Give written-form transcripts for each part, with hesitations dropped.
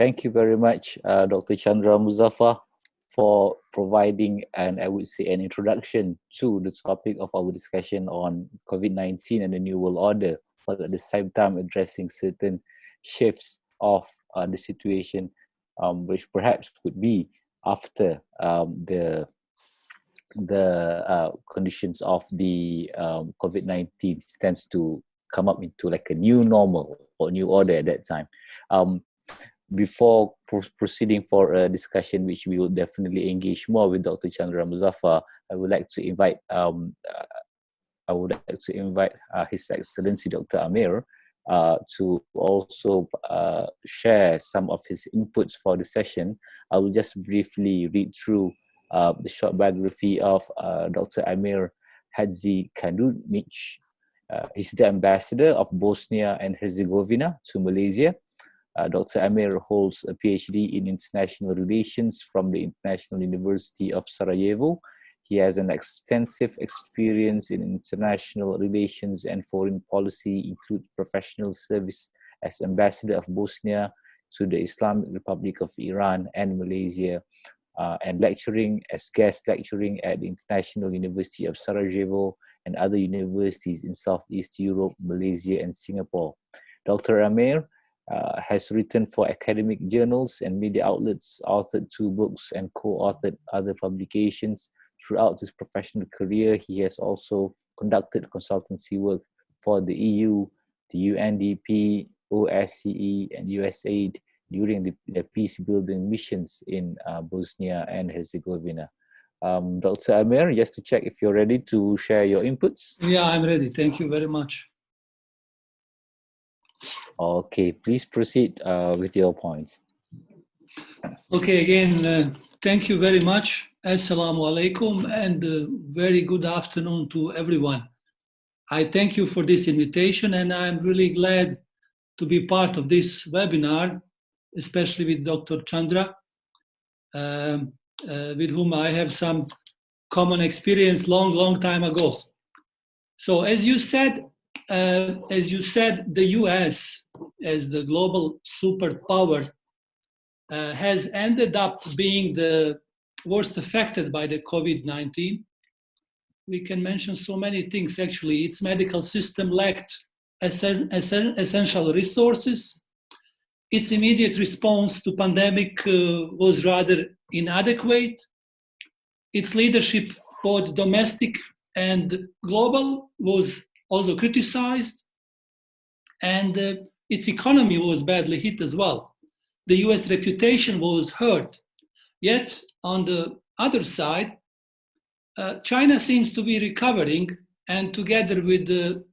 Thank you very much, Dr. Chandra Muzaffar, for providing, and I would say, an introduction to the topic of our discussion on COVID-19 and the New World Order, but at the same time addressing certain shifts of the situation, which perhaps could be after the conditions of the COVID-19 tends to come up into like a new normal or new order at that time. Before proceeding for a discussion, which we will definitely engage more with Dr. Chandra Muzaffar, I would like to invite His Excellency Dr. Amir to also share some of his inputs for the session. I will just briefly read through the short biography of Dr. Amir Herzegovina. He's the ambassador of Bosnia and Herzegovina to Malaysia. Dr. Amir holds a PhD in international relations from the International University of Sarajevo. He has an extensive experience in international relations and foreign policy, includes professional service as ambassador of Bosnia to the Islamic Republic of Iran and Malaysia, and lecturing as guest lecturing at the International University of Sarajevo and other universities in Southeast Europe, Malaysia, and Singapore. Dr. Amir has written for academic journals and media outlets, authored 2 books, and co-authored other publications. Throughout his professional career, he has also conducted consultancy work for the EU, the UNDP, OSCE, and USAID during the peace-building missions in Bosnia and Herzegovina. Dr. Amir, just to check if you're ready to share your inputs. Yeah, I'm ready. Thank you very much. Okay, please proceed with your points. Okay, again, thank you very much. Assalamu alaikum, and very good afternoon to everyone. I thank you for this invitation, and I'm really glad to be part of this webinar, especially with Dr. Chandra, with whom I have some common experience long time ago. So as you said, the US as the global superpower has ended up being the worst affected by the COVID-19. We can mention so many things actually. Its medical system lacked essential resources. Its immediate response to pandemic was rather inadequate. Its leadership, both domestic and global, was also criticized, and its economy was badly hit as well. The US reputation was hurt. Yet, on the other side, China seems to be recovering, and together with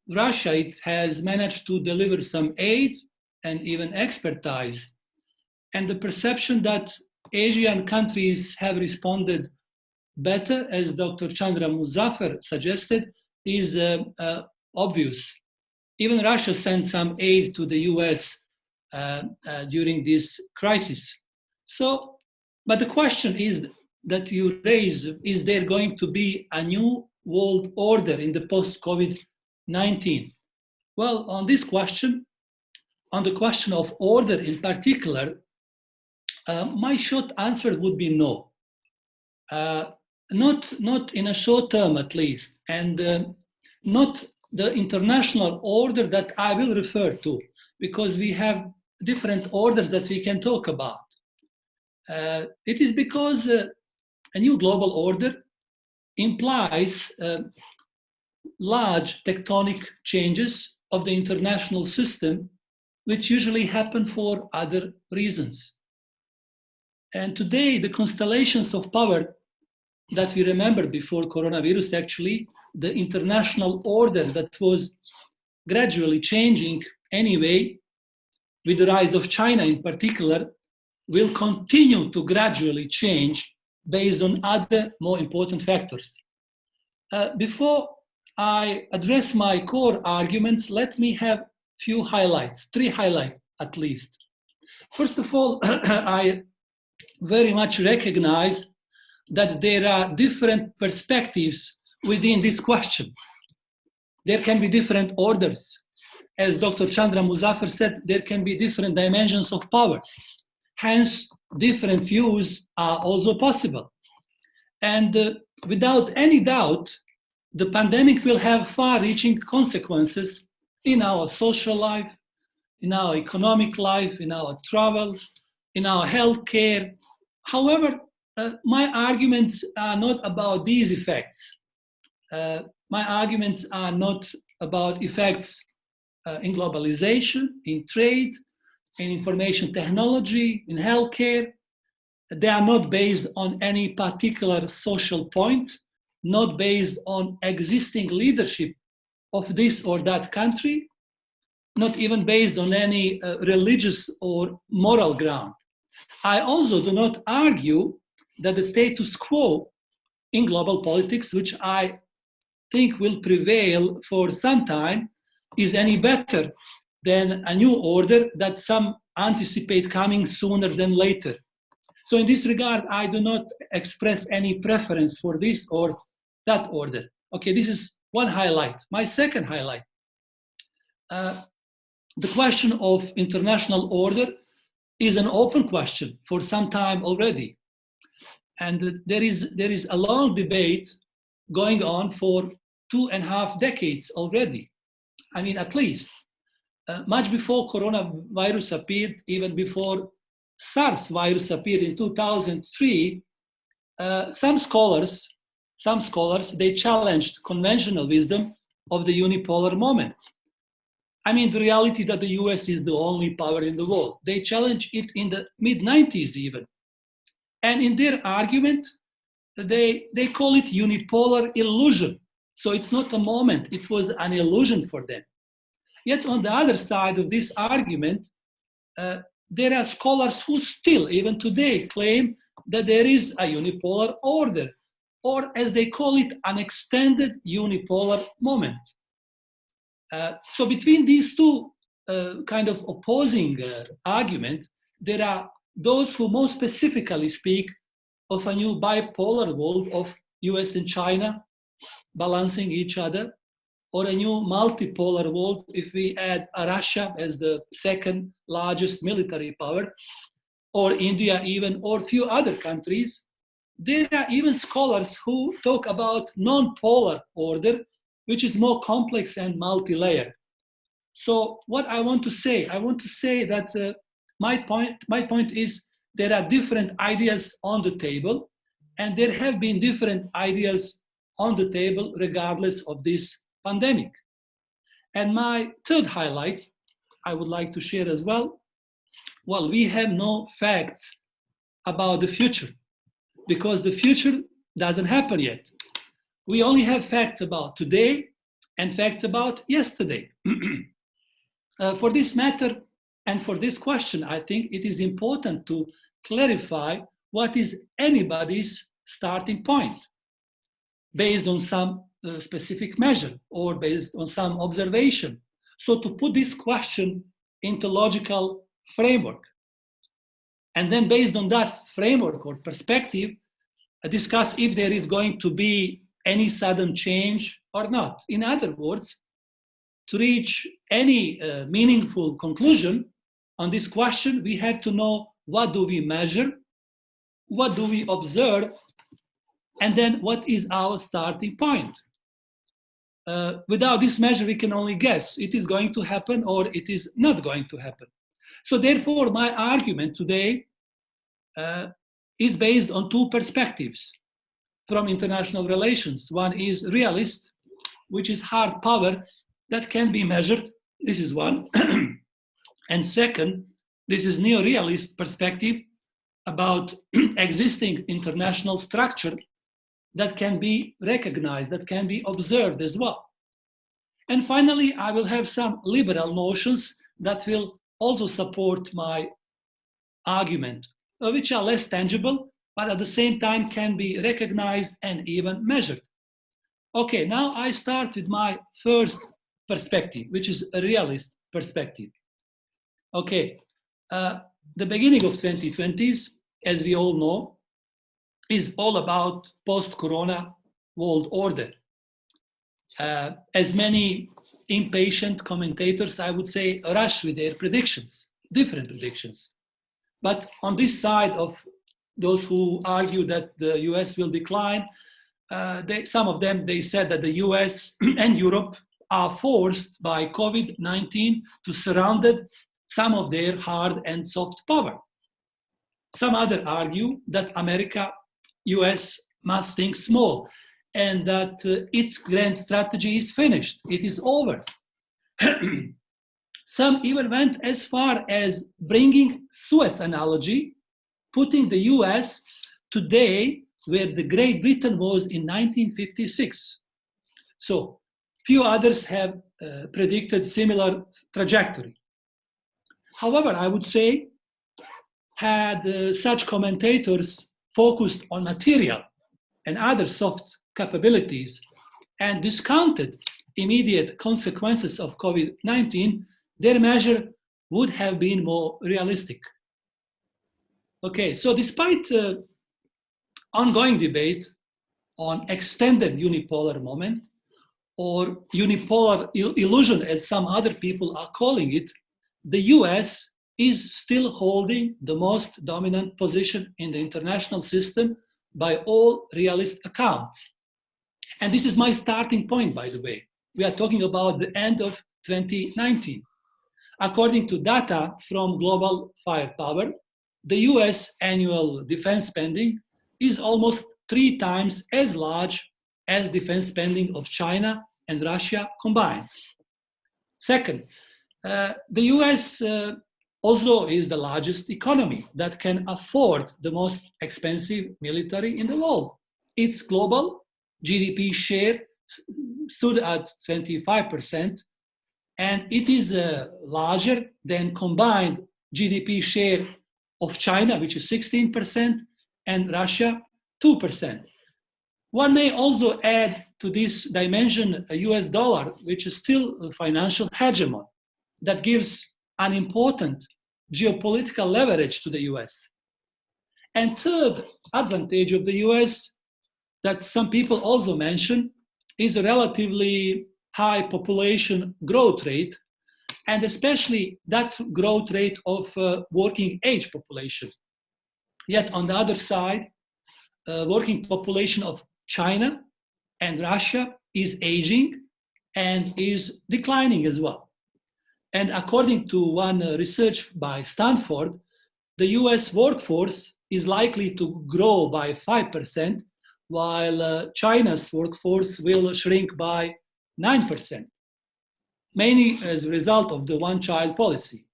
Russia, it has managed to deliver some aid and even expertise. And the perception that Asian countries have responded better, as Dr. Chandra Muzaffar suggested, is obvious. Even Russia sent some aid to the US during this crisis. So, but the question is that you raise, is there going to be a new world order in the post-COVID-19? Well, on this question, on the question of order in particular, my short answer would be no. Not in a short term at least, and not the international order that I will refer to, because we have different orders that we can talk about. It is because a new global order implies large tectonic changes of the international system, which usually happen for other reasons. And today, the constellations of power that we remember before coronavirus, actually, the international order that was gradually changing anyway, with the rise of China in particular, will continue to gradually change based on other more important factors. Before I address my core arguments, let me have few highlights, 3 highlights at least. First of all, I very much recognize that there are different perspectives within this question. There can be different orders. As Dr. Chandra Muzaffar said, there can be different dimensions of power. Hence, different views are also possible. And without any doubt, the pandemic will have far-reaching consequences in our social life, in our economic life, in our travel, in our healthcare. However, my arguments are not about these effects. My arguments are not about effects in globalization, in trade, in information technology, in healthcare. They are not based on any particular social point, not based on existing leadership of this or that country, not even based on any religious or moral ground. I also do not argue that the status quo in global politics, which I think will prevail for some time, is any better than a new order that some anticipate coming sooner than later. So in this regard, I do not express any preference for this or that order. Okay, this is one highlight. My second highlight, the question of international order is an open question for some time already. And there is a long debate going on for 2.5 decades already. I mean, at least. Much before coronavirus appeared, even before SARS virus appeared in 2003, some scholars, they challenged conventional wisdom of the unipolar moment. I mean, the reality that the US is the only power in the world. They challenged it in the mid-90s even. And in their argument, they call it unipolar illusion. So it's not a moment, it was an illusion for them. Yet on the other side of this argument, there are scholars who still, even today, claim that there is a unipolar order, or as they call it, an extended unipolar moment. So between these two kind of opposing arguments, there are those who more specifically speak of a new bipolar world of US and China balancing each other, or a new multipolar world if we add Russia as the second largest military power, or India even, or a few other countries. There are even scholars who talk about non-polar order, which is more complex and multi-layered. So what I want to say that my point is there are different ideas on the table, and there have been different ideas on the table regardless of this pandemic. And my third highlight I would like to share as well, we have no facts about the future because the future doesn't happen yet. We only have facts about today and facts about yesterday. For this matter and for this question, I think it is important to clarify what is anybody's starting point based on some specific measure or based on some observation. So to put this question into logical framework, and then based on that framework or perspective, discuss if there is going to be any sudden change or not. In other words, to reach any meaningful conclusion on this question, we have to know what do we measure, what do we observe, and then what is our starting point. Without this measure, we can only guess it is going to happen or it is not going to happen. So therefore, my argument today is based on two perspectives from international relations. One is realist, which is hard power that can be measured. This is one. And second, this is neo-realist perspective about existing international structure that can be recognized, that can be observed as well. And finally, I will have some liberal notions that will also support my argument, which are less tangible, but at the same time can be recognized and even measured. Okay, now I start with my first perspective, which is a realist perspective. Okay, the beginning of 2020s, as we all know, is all about post-corona world order. As many impatient commentators, I would say, rush with their predictions, different predictions. But on this side of those who argue that the US will decline, some of them, they said that the US and Europe are forced by COVID-19 to surrender some of their hard and soft power. Some others argue that America, US must think small and that its grand strategy is finished, it is over. Some even went as far as bringing Suez analogy, putting the US today where the Great Britain was in 1956. So few others have predicted similar trajectory. However, I would say, had such commentators focused on material and other soft capabilities and discounted immediate consequences of COVID-19, their measure would have been more realistic. Okay, so despite ongoing debate on extended unipolar moment or unipolar illusion, as some other people are calling it, the US is still holding the most dominant position in the international system by all realist accounts. And this is my starting point, by the way. We are talking about the end of 2019. According to data from Global Firepower, the US annual defense spending is almost 3 times as large as defense spending of China and Russia combined. Second, the US also is the largest economy that can afford the most expensive military in the world. Its global GDP share stood at 25%, and it is larger than combined GDP share of China, which is 16%, and Russia, 2%. One may also add to this dimension a US dollar, which is still a financial hegemon that gives an important geopolitical leverage to the US. And third advantage of the US that some people also mention is a relatively high population growth rate, and especially that growth rate of working age population. Yet on the other side, working population of China and Russia is aging and is declining as well. And according to one research by Stanford, the US workforce is likely to grow by 5%, while China's workforce will shrink by 9%, mainly as a result of the one-child policy.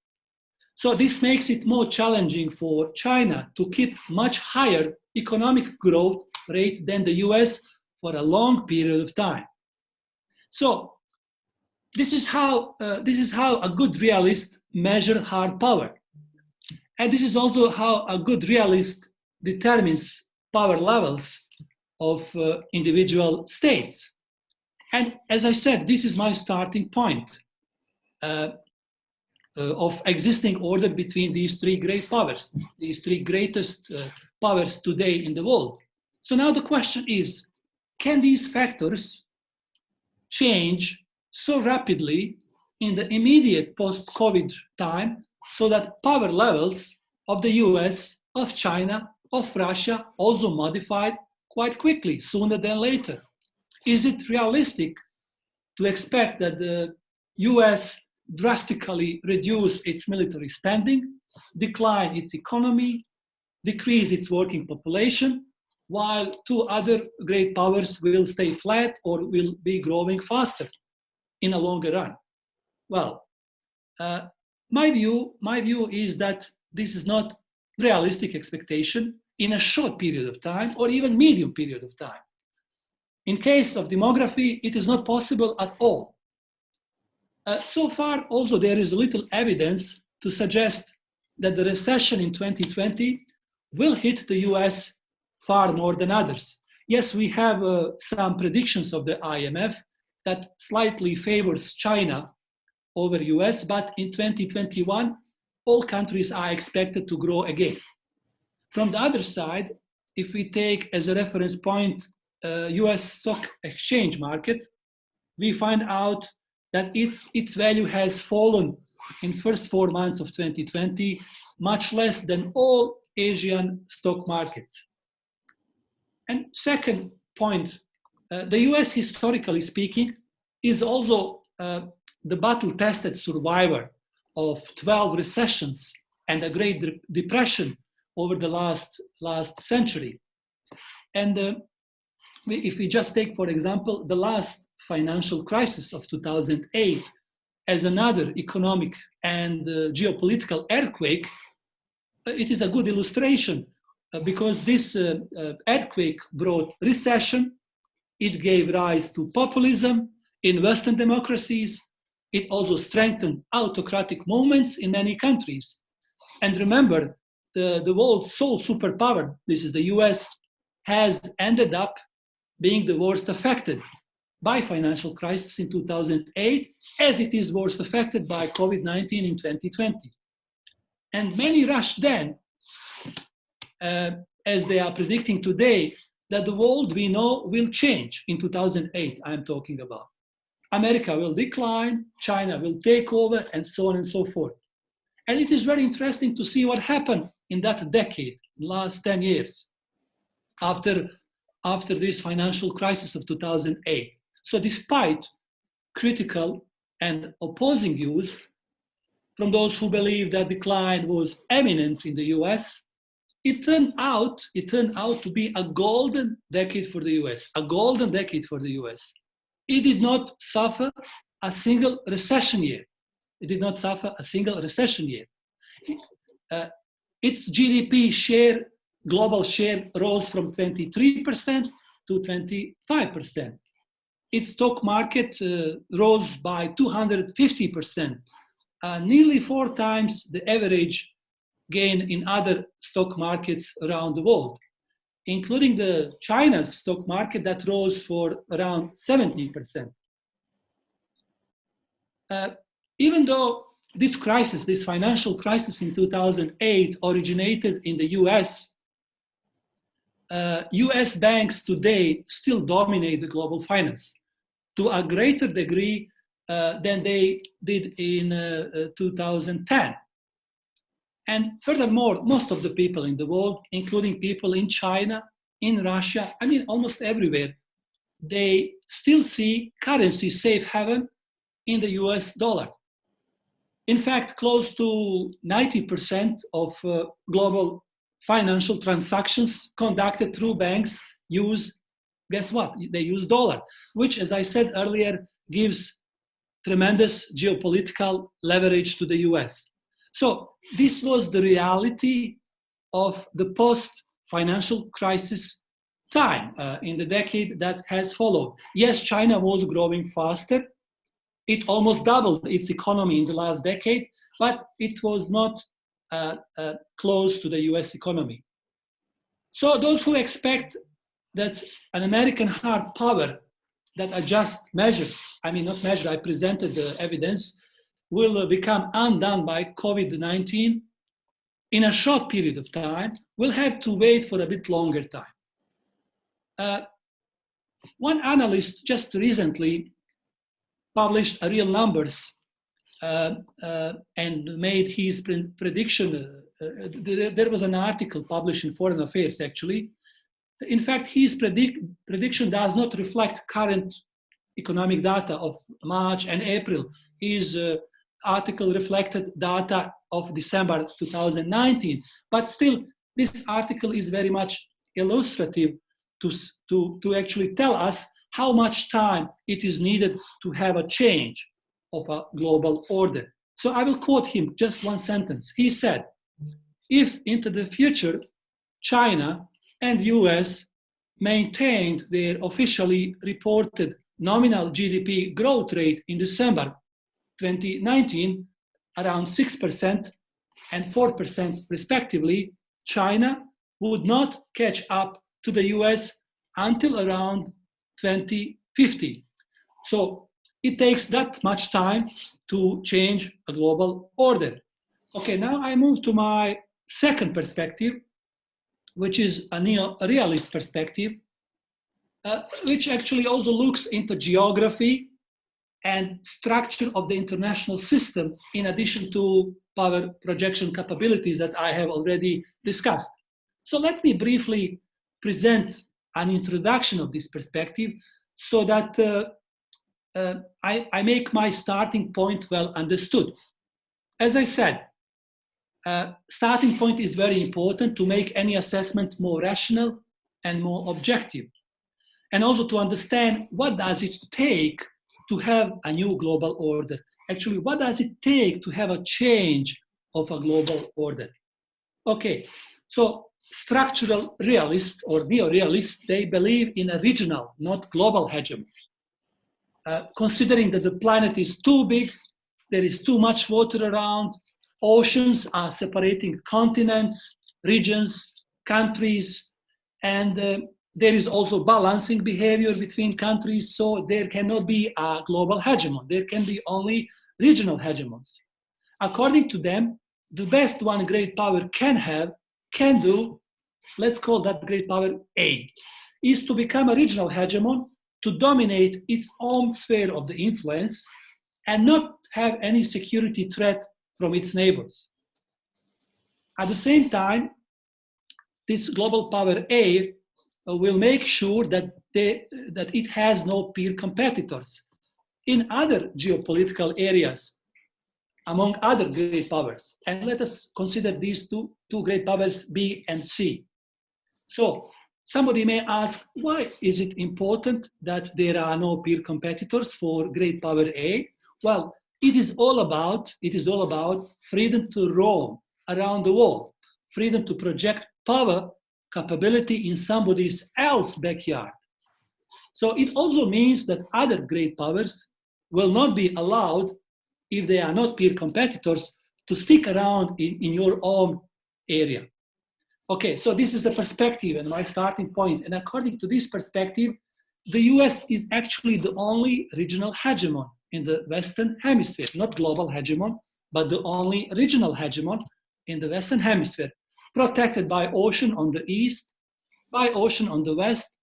So this makes it more challenging for China to keep much higher economic growth rate than the US for a long period of time. So this is how a good realist measures hard power. And this is also how a good realist determines power levels of individual states. And as I said, this is my starting point of existing order between these 3 great powers, these 3 greatest powers today in the world. So now the question is, can these factors change so rapidly in the immediate post-COVID time so that power levels of the US, of China, of Russia also modified quite quickly, sooner than later? Is it realistic to expect that the US drastically reduce its military spending, decline its economy, decrease its working population, while 2 other great powers will stay flat or will be growing faster in a longer run? Well, my view is that this is not realistic expectation in a short period of time or even medium period of time. In case of demography, it is not possible at all. So far, also, there is little evidence to suggest that the recession in 2020 will hit the US far more than others. Yes, we have some predictions of the IMF that slightly favors China over US, but in 2021, all countries are expected to grow again. From the other side, if we take as a reference point US stock exchange market, we find out that its value has fallen in first 4 months of 2020, much less than all Asian stock markets. And second point, the US, historically speaking, is also the battle-tested survivor of 12 recessions and a Great Depression over the last century. And if we just take, for example, the last financial crisis of 2008 as another economic and geopolitical earthquake, it is a good illustration because this earthquake brought recession, it gave rise to populism in Western democracies, it also strengthened autocratic movements in many countries. And remember, the world's sole superpower, this is the US, has ended up being the worst affected by financial crisis in 2008, as it is worst affected by COVID-19 in 2020. And many rushed then, as they are predicting today, that the world we know will change in 2008, I'm talking about. America will decline, China will take over, and so on and so forth. And it is very interesting to see what happened in that decade, last 10 years, after this financial crisis of 2008. So despite critical and opposing views from those who believe that decline was imminent in the US, it turned out to be a golden decade for the US, a golden decade for the US. It did not suffer a single recession year. It did not suffer a single recession year. Its GDP share, global share, rose from 23% to 25%. Its stock market rose by 250%, nearly 4 times the average gain in other stock markets around the world, including the China's stock market that rose for around 70%. Even though this crisis, this financial crisis in 2008 originated in the US, US banks today still dominate the global finance to a greater degree than they did in 2010. And furthermore, most of the people in the world, including people in China, in Russia, I mean, almost everywhere, they still see currency safe haven in the US dollar. In fact, close to 90% of global financial transactions conducted through banks use, guess what? They use dollar, which, as I said earlier, gives tremendous geopolitical leverage to the US. So this was the reality of the post-financial crisis time in the decade that has followed. Yes, China was growing faster. It almost doubled its economy in the last decade, but it was not close to the US economy. So those who expect that an American hard power that I just measured, I mean not measured, I presented the evidence, will become undone by COVID-19 in a short period of time, will have to wait for a bit longer time. One analyst just recently published a real numbers and made his prediction. There was an article published in Foreign Affairs, actually. In fact, his prediction does not reflect current economic data of March and April. His article reflected data of December 2019. But still, this article is very much illustrative to actually tell us how much time it is needed to have a change of a global order. So I will quote him, just one sentence. He said, if into the future, China and US maintained their officially reported nominal GDP growth rate in December 2019, around 6% and 4% respectively, China would not catch up to the US until around 2050. So it takes that much time to change a global order. Okay, now I move to my second perspective, which is a realist perspective, which actually also looks into geography and structure of the international system, in addition to power projection capabilities that I have already discussed. So let me briefly present an introduction of this perspective so that I make my starting point well understood. As I said, starting point is very important to make any assessment more rational and more objective, and also to understand what does it take to have a new global order. Actually, what does it take to have a change of a global order? Okay, so structural realists or neo-realists, they believe in a regional, not global hegemony. Considering that the planet is too big, there is too much water around, oceans are separating continents, regions, countries, and there is also balancing behavior between countries, so there cannot be a global hegemon. There can be only regional hegemons. According to them, the best one great power can do, let's call that great power A, is to become a regional hegemon, to dominate its own sphere of the influence and not have any security threat from its neighbors. At the same time, this global power A will make sure that it has no peer competitors in other geopolitical areas among other great powers. And let us consider these two great powers, B and C. So somebody may ask, why is it important that there are no peer competitors for great power A? Well, it is all about freedom to roam around the world, freedom to project power capability in somebody else's backyard. So it also means that other great powers will not be allowed, if they are not peer competitors, to stick around in your own area. Okay, so this is the perspective and my starting point. And according to this perspective, the US is actually the only regional hegemon in the Western Hemisphere, not global hegemon, but the only regional hegemon in the Western Hemisphere, protected by ocean on the east, by ocean on the west,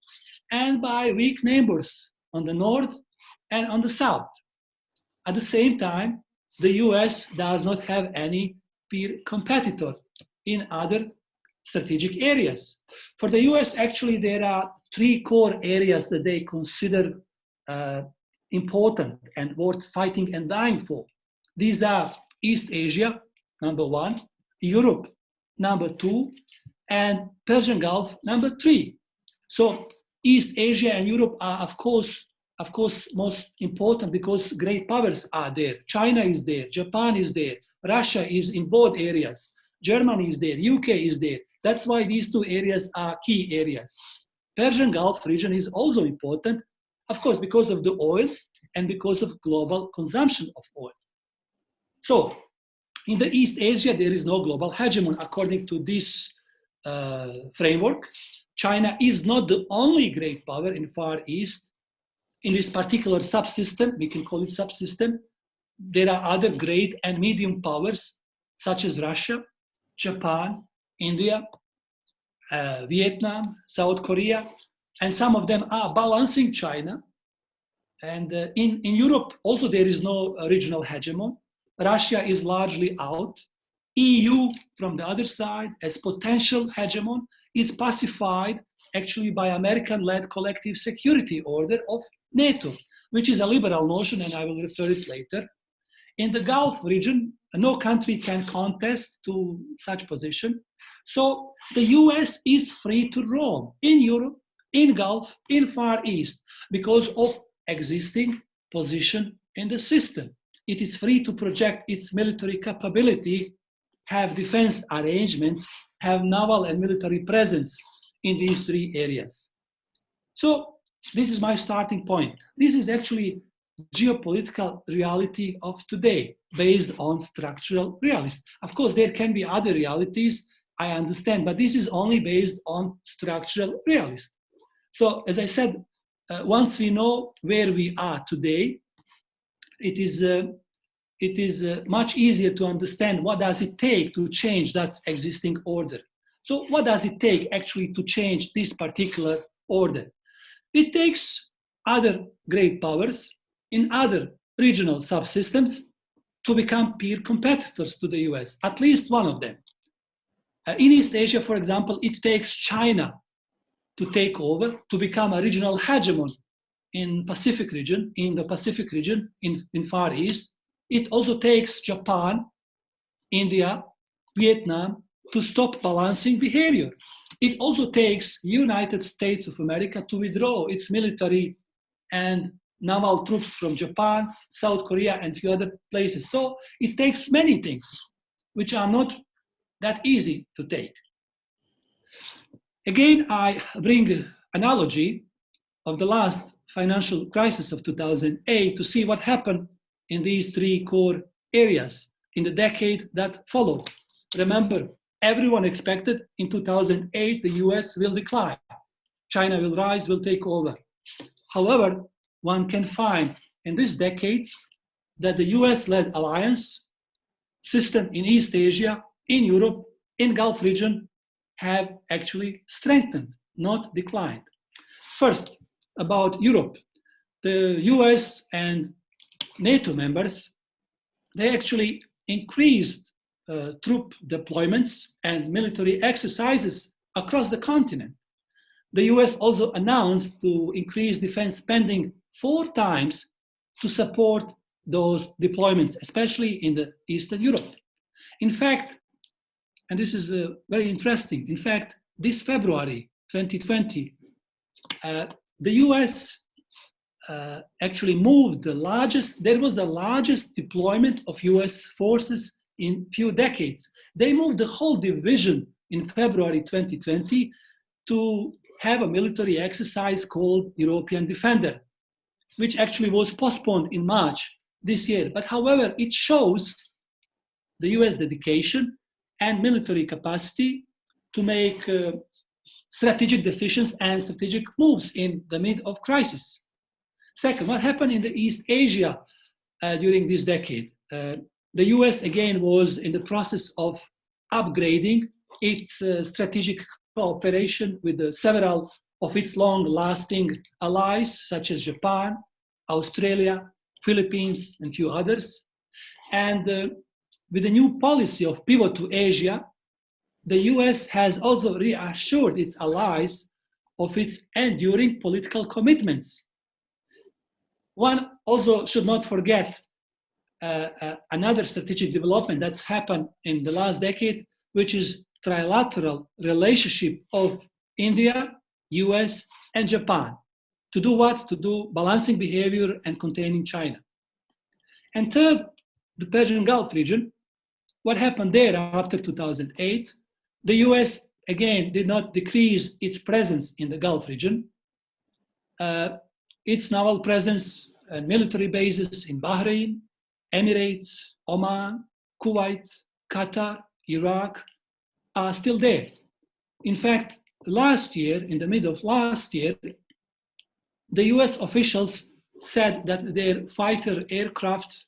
and by weak neighbors on the north and on the south. At the same time, the US does not have any peer competitor in other strategic areas. For the US, actually, there are three core areas that they consider important and worth fighting and dying for. These are East Asia, number one, Europe, number two, and Persian Gulf, number three. So East Asia and Europe are, of course, most important because great powers are there. China is there, Japan is there, Russia is in both areas, Germany is there, UK is there. That's why these two areas are key areas. Persian Gulf region is also important, of course, because of the oil and because of global consumption of oil. So in the East Asia, there is no global hegemon according to this framework. China is not the only great power in Far East. In this particular subsystem, we can call it subsystem, there are other great and medium powers such as Russia, Japan, India, Vietnam, South Korea, and some of them are balancing China. And in Europe, also there is no regional hegemon. Russia is largely out. EU, from the other side, as potential hegemon, is pacified actually by American-led collective security order of NATO, which is a liberal notion, and I will refer it later. In the Gulf region, no country can contest to such position. So the US is free to roam in Europe, in Gulf, in Far East, because of existing position in the system. It is free to project its military capability, have defense arrangements, have naval and military presence in these three areas. So this is my starting point. This is actually geopolitical reality of today based on structural realists. Of course, there can be other realities, I understand, but this is only based on structural realists. So as I said, once we know where we are today, it is much easier to understand what does it take to change that existing order. So what does it take actually to change this particular order? It takes other great powers in other regional subsystems to become peer competitors to the US, at least one of them. In East Asia, for example, it takes China to take over, to become a regional hegemon in the Pacific region, in Far East. It also takes Japan, India, Vietnam to stop balancing behavior. It also takes United States of America to withdraw its military and naval troops from Japan, South Korea, and a few other places. So it takes many things which are not that easy to take. Again, I bring an analogy of the last financial crisis of 2008 to see what happened in these three core areas in the decade that followed. Remember, everyone expected in 2008 the US will decline, China will rise, will take over. However, one can find in this decade that the US-led alliance system in East Asia, in Europe, in Gulf region have actually strengthened, not declined. First, about Europe. The US and NATO members, they actually increased troop deployments and military exercises across the continent. The US also announced to increase defense spending 4 times to support those deployments, especially in the Eastern Europe. In fact, and this is very interesting, in fact, this February 2020, the US actually moved there was the largest deployment of US forces in few decades. They moved the whole division in February 2020 to have a military exercise called European Defender, which actually was postponed in March this year. But however, it shows the US dedication and military capacity to make strategic decisions and strategic moves in the mid of crisis. Second, what happened in the East Asia during this decade? The US again was in the process of upgrading its strategic cooperation with several of its long-lasting allies, such as Japan, Australia, Philippines, and a few others. And with the new policy of pivot to Asia, the US has also reassured its allies of its enduring political commitments. One also should not forget another strategic development that happened in the last decade, which is trilateral relationship of India, US, and Japan. To do what? To do balancing behavior and containing China. And third, the Persian Gulf region. What happened there after 2008? The US, again, did not decrease its presence in the Gulf region. Its naval presence and military bases in Bahrain, Emirates, Oman, Kuwait, Qatar, Iraq are still there. In fact, last year, in the middle of last year, the US officials said that their fighter aircraft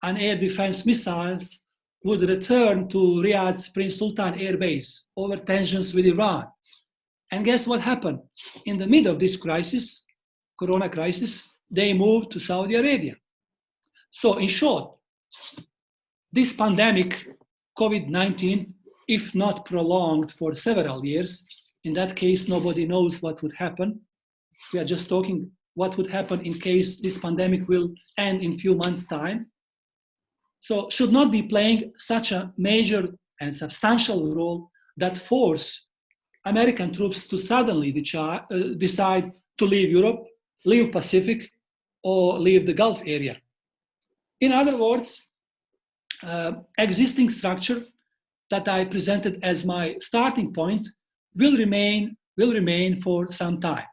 and air defense missiles would return to Riyadh's Prince Sultan Air Base over tensions with Iran. And guess what happened? In the middle of this crisis, Corona crisis, they moved to Saudi Arabia. So in short, this pandemic, COVID-19, if not prolonged for several years, in that case, nobody knows what would happen. We are just talking what would happen in case this pandemic will end in a few months' time. So should not be playing such a major and substantial role that force American troops to suddenly decide to leave Europe, leave Pacific, or leave the Gulf area. In other words, existing structure that I presented as my starting point will remain for some time.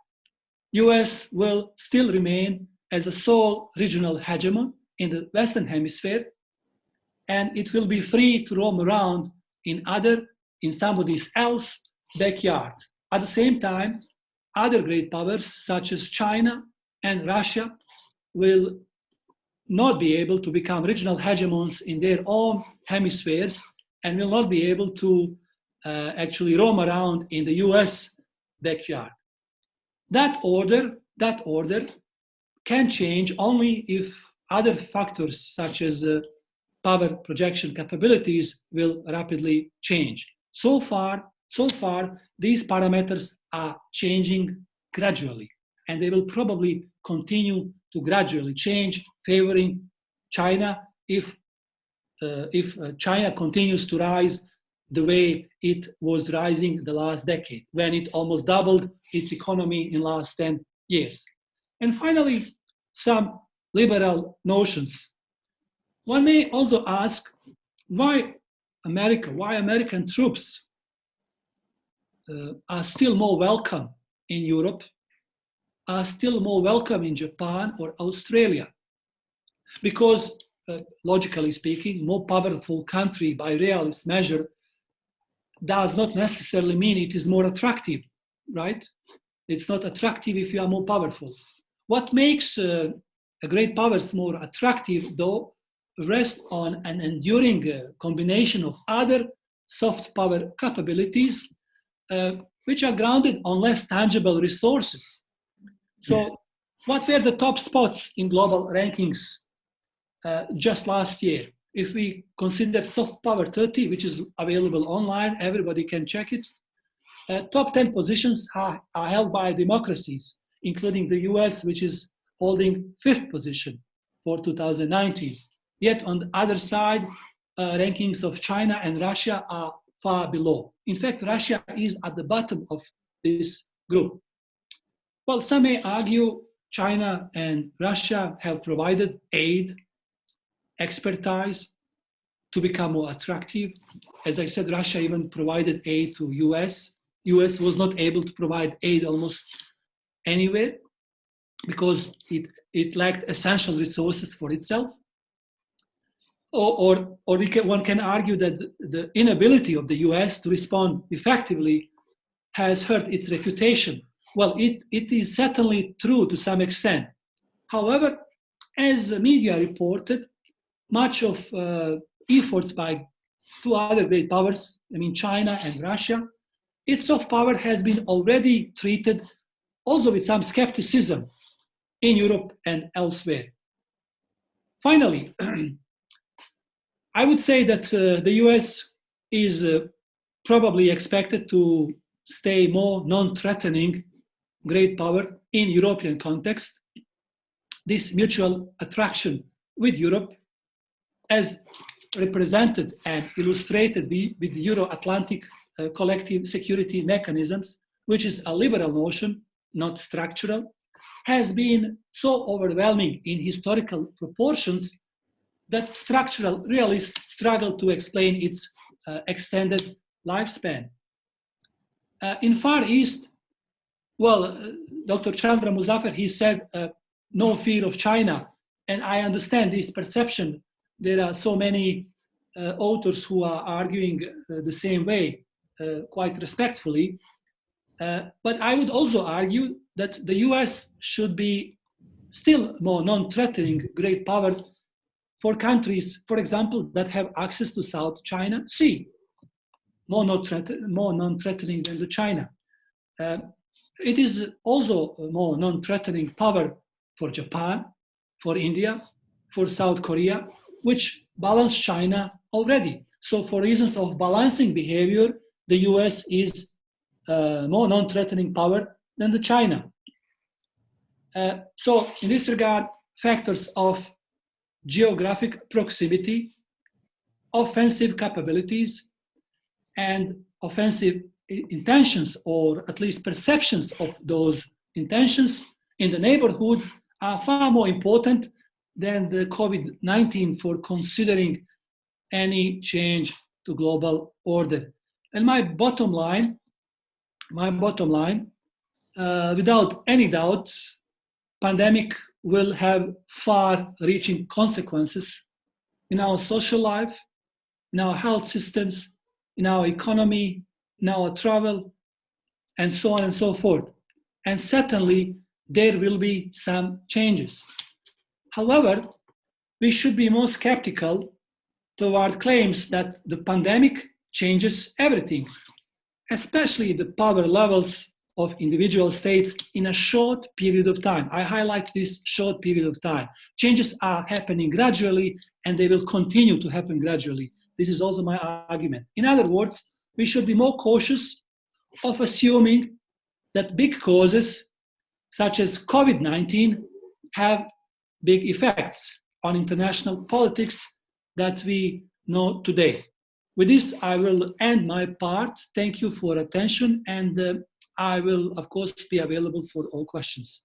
US will still remain as a sole regional hegemon in the Western Hemisphere, and it will be free to roam around in somebody else's backyard. At the same time, other great powers such as China and Russia will not be able to become regional hegemons in their own hemispheres and will not be able to actually roam around in the US backyard. That order can change only if other factors such as power projection capabilities will rapidly change. So far, these parameters are changing gradually, and they will probably continue to gradually change, favoring China if China continues to rise the way it was rising the last decade, when it almost doubled its economy in the last 10 years. And finally, some liberal notions. One may also ask why American troops are still more welcome in Europe, are still more welcome in Japan or Australia. Because, logically speaking, more powerful country by realist measure does not necessarily mean it is more attractive, right? It's not attractive if you are more powerful. What makes a great powers more attractive, though, rests on an enduring combination of other soft power capabilities, which are grounded on less tangible resources. So, what were the top spots in global rankings just last year? If we consider soft power 30, which is available online, everybody can check it. Top 10 positions are held by democracies, including the US, which is holding 5th position for 2019. Yet on the other side, rankings of China and Russia are far below. In fact, Russia is at the bottom of this group. Well, some may argue China and Russia have provided aid, expertise to become more attractive. As I said, Russia even provided aid to US. US was not able to provide aid almost anywhere because it lacked essential resources for itself. Or one can argue that the inability of the US to respond effectively has hurt its reputation. Well, it is certainly true to some extent. However, as the media reported, much of efforts by two other great powers, I mean China and Russia, its soft power has been already treated also with some skepticism in Europe and elsewhere. Finally, I would say that the US is probably expected to stay more non-threatening great power in European context. This mutual attraction with Europe, as represented and illustrated with the Euro-Atlantic collective security mechanisms, which is a liberal notion, not structural, has been so overwhelming in historical proportions that structural realists struggle to explain its extended lifespan. In Far East, well, Dr. Chandra Muzaffar, he said, no fear of China. And I understand this perception. There are so many authors who are arguing the same way, quite respectfully. But I would also argue that the US should be still more non-threatening great power for countries, for example, that have access to South China Sea, more non-threatening than the China. It is also a more non-threatening power for Japan, for India, for South Korea, which balance China already. So for reasons of balancing behavior, the US is more non-threatening power than the China. So in this regard, factors of geographic proximity, offensive capabilities, and offensive intentions, or at least perceptions of those intentions in the neighborhood, are far more important than the COVID-19 for considering any change to global order. And my bottom line, without any doubt, pandemic will have far-reaching consequences in our social life, in our health systems, in our economy, in our travel, and so on and so forth. And certainly, there will be some changes. However, we should be more skeptical toward claims that the pandemic changes everything, especially the power levels of individual states in a short period of time. I highlight this short period of time. Changes are happening gradually, and they will continue to happen gradually. This is also my argument. In other words, we should be more cautious of assuming that big causes, such as COVID-19, have big effects on international politics that we know today. With this, I will end my part. Thank you for attention, and I will, of course, be available for all questions.